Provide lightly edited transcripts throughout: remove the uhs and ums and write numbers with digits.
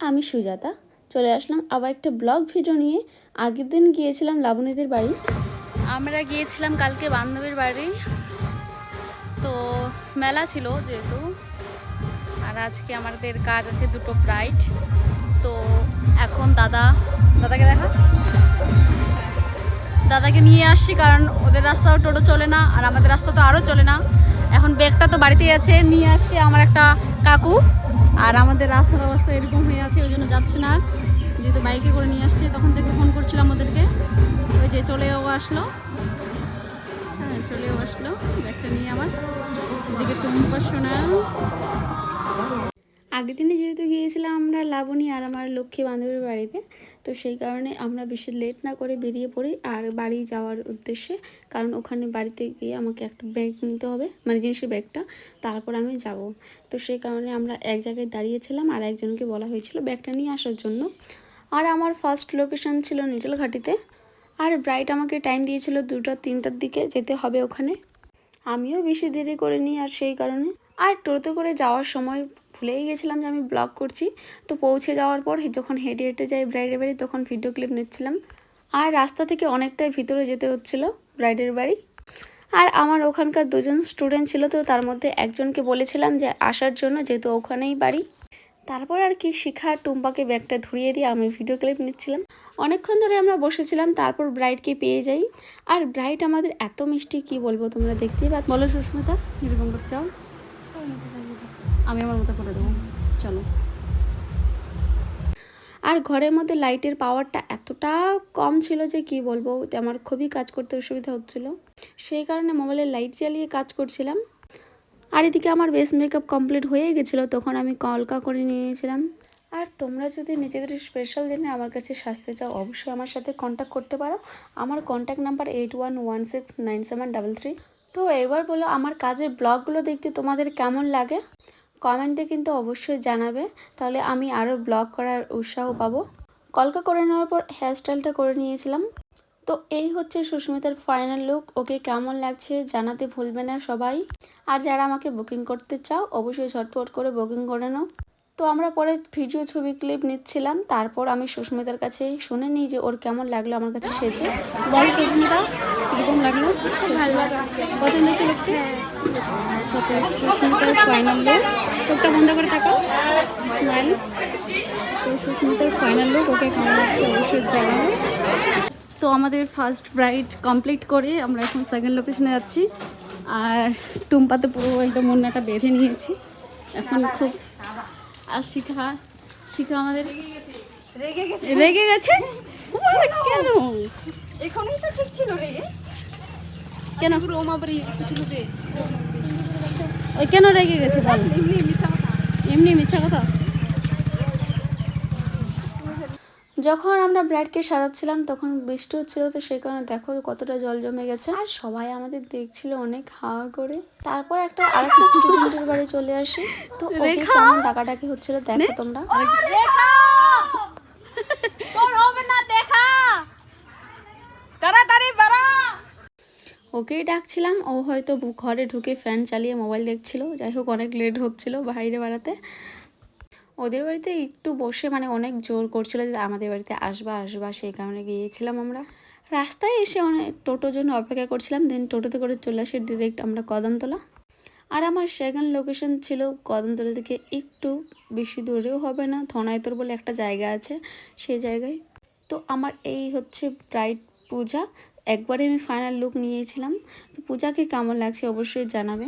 আমি সুজাতা চলে আসলাম আবার একটা ব্লগ ভিডিও নিয়ে। আগের দিন গিয়েছিলাম লাবণীদের বাড়ি। আমরা গিয়েছিলাম কালকে বান্ধবীর বাড়ি, তো মেলা ছিল যেহেতু, আর আজকে আমাদের কাজ আছে দুটো ব্রাইড। তো এখন দাদাকে দাদাকে নিয়ে আসছি, কারণ ওদের রাস্তাও টোটো চলে না আর আমাদের রাস্তা তো আরও চলে না। এখন ব্যাগটা তো বাড়িতেই আছে, নিয়ে আসছে আমার একটা কাকু। আর আমাদের রাস্তার অবস্থা এরকম হয়ে আছে, ওই জন্য যাচ্ছে না, যেহেতু বাইকে করে নিয়ে আসছে। তখন থেকে ফোন করছিলাম ওদেরকে, ওই যে চলেও আসলো। হ্যাঁ, চলেও আসলো ব্যাগটা নিয়ে আমার। এদিকে টুম্পা শোনা। আগের দিনে যেহেতু গিয়েছিলাম আমরা লাবণী আর আমার লক্ষ্মী বান্ধবীর বাড়িতে, তো সেই কারণে আমরা বেশি লেট না করে বেরিয়ে পড়ি আর বাড়ি যাওয়ার উদ্দেশ্যে। কারণ ওখানে বাড়িতে গিয়ে আমাকে একটা ব্যাগ নিতে হবে, মানে জিনিসের ব্যাগটা, তারপর আমি যাব। তো সেই কারণে আমরা এক জায়গায় দাঁড়িয়েছিলাম আর একজনকে বলা হয়েছিল ব্যাগটা নিয়ে আসার জন্য। আর আমার ফার্স্ট লোকেশন ছিল নিটেলঘাটিতে। আর ব্রাইড আমাকে টাইম দিয়েছিল 2টা-3টার দিকে যেতে হবে ওখানে। আমিও বেশি দেরি করিনি আর সেই কারণে। আর টোটো করে যাওয়ার সময় ভুলেই গেছিলাম যে আমি ব্লগ করছি। তো পৌঁছে যাওয়ার পর যখন হেঁটে হেঁটে যাই ব্রাইডের বাড়ি, তখন ভিডিও ক্লিপ নিচ্ছিলাম। আর রাস্তা থেকে অনেকটাই ভিতরে যেতে হচ্ছিল ব্রাইডের বাড়ি। আর আমার ওখানকার দুজন স্টুডেন্ট ছিল, তো তার মধ্যে একজনকে বলেছিলাম যে আসার জন্য, যেহেতু ওখানেই বাড়ি। তারপর আর কি শিখা টুম্পাকে ব্যাগটা ধরিয়ে দিয়ে আমি ভিডিও ক্লিপ নিচ্ছিলাম। অনেকক্ষণ ধরে আমরা বসেছিলাম, তারপর ব্রাইডকে পেয়ে যাই। আর ব্রাইড আমাদের এত মিষ্টি, কি বলবো, তোমরা দেখতেই পাচ্ছ। বলো সুস্মিতা, এরকম করতে চাও? আমি আমার মতো করে দেবো, চলো। আর ঘরের মধ্যে লাইটের পাওয়ারটা এতটা কম ছিল যে কি বলবো, আমার খুবই কাজ করতে অসুবিধা হচ্ছিল। সেই কারণে মোবাইলের লাইট জ্বালিয়ে কাজ করছিলাম। আর এদিকে আমার বেস মেকআপ কমপ্লিট হয়ে গেছিলো, তখন আমি কলকা করে নিয়েছিলাম। আর তোমরা যদি নিজেদের স্পেশাল দিনে আমার কাছে সাজতে চাও, অবশ্যই আমার সাথে কন্ট্যাক্ট করতে পারো। আমার কন্ট্যাক্ট নাম্বার 81169733। তো এবার বলো, আমার কাজের ব্লগগুলো দেখতে তোমাদের কেমন লাগে? কমেন্টে কিন্তু অবশ্যই জানাবে, তাহলে আমি আরও ব্লগ করার উৎসাহ পাবো। কলকা করে নেওয়ার পর হেয়ারস্টাইলটা করে নিয়েছিলাম। তো এই হচ্ছে সুস্মিতার ফাইনাল লুক। ওকে কেমন লাগছে জানাতে ভুলবে না সবাই। আর যারা আমাকে বুকিং করতে চাও, অবশ্যই ঝটপট করে বুকিং করে নাও। তো আমরা পরে ভিডিও ছবি ক্লিপ নিচ্ছিলাম, তারপর আমি সুস্মিতার কাছে শুনে নিই যে ওর কেমন লাগলো আমার কাছে সেজে। বল সুস্মিতা, কীরকম লাগলো? খুব ভালো লাগা, পছন্দ হয়েছে দেখতে? সুস্মিতার ফাইনাল লুক। চোখটা বন্ধ করে থাকো, স্মাইল। তো সুস্মিতার ফাইনাল লুক, ওকে কেমন লাগছে অবশ্যই জানাবো। তো আমাদের ফার্স্ট ব্রাইড কমপ্লিট করে আমরা এখন সেকেন্ড লোকেশনে যাচ্ছি। আর টুম্পাতে পুরো একদম মুন্নাটা বেঁধে নিয়েছি এখন খুব। আর শিখা আমাদের রেগে গেছে। কেন? এখনই তো ঠিক ছিল রেগে। কেন ওই কেন রেগে গেছে বল? এমনি মিথ্যা কথা। যখন আমরা ব্রাইডকে সাজাচ্ছিলাম তখন বৃষ্টি হচ্ছিল, তো সেই কারণে দেখো কতটা জল জমে গেছে। আর সবাই আমাদের দেখছিল অনেক হাওয়া করে। তারপর আরেকটা স্টুডেন্টের বাড়ি চলে আসি। তো ওকে কেমন ডাকাডাকি হচ্ছিল দেখো তোমরা। ওকেই ডাকছিলাম, ও হয়তো ঘরে ঢুকে ফ্যান চালিয়ে মোবাইল দেখছিল। যাই হোক, অনেক লেট হচ্ছিল বাইরে বেড়াতে। ওদের বাড়িতে একটু বসে মানে অনেক জোর করছিল যে আমাদের বাড়িতে আসবা, সেই কারণে গিয়েছিলাম আমরা। রাস্তায় এসে অনেক টোটোর জন্য অপেক্ষা করছিলাম, দেন টোটোতে করে চলে আসি ডিরেক্ট আমরা কদমতলা। আর আমার সেকেন্ড লোকেশন ছিল কদমতলা থেকে একটু বেশি দূরেও হবে না, ধনাইতর বলে একটা জায়গা আছে, সেই জায়গায়। তো আমার এই হচ্ছে ব্রাইড পূজা। একবারে আমি ফাইনাল লুক নিয়েছিলাম। তো পূজাকে কেমন লাগছে অবশ্যই জানাবে।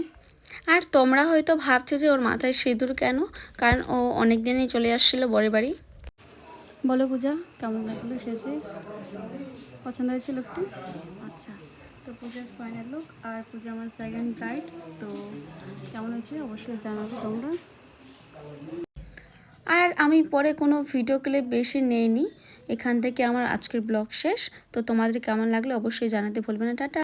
আর তোমরা হয়তো ভাবছো যে ওর মাথায় সিঁদুর কেন, কারণ ও অনেক দিনই চলে আসছিলো বড় বাড়ি। বলো পূজা, কেমন লাগলো সেজে? পছন্দ হয়েছিল একটু? আচ্ছা, তো পূজার ফাইনাল লুক আর পূজা আমার সেকেন্ড ব্রাইড। তো কেমন হয়েছে অবশ্যই জানাবে তোমরা। আর আমি পরে কোনো ভিডিও ক্লিপ বেশি নেইনি। এখান থেকে আমার আজকের ব্লগ শেষ। তো তোমাদের কেমন লাগলো অবশ্যই জানাতে ভুলবে না। টাটা।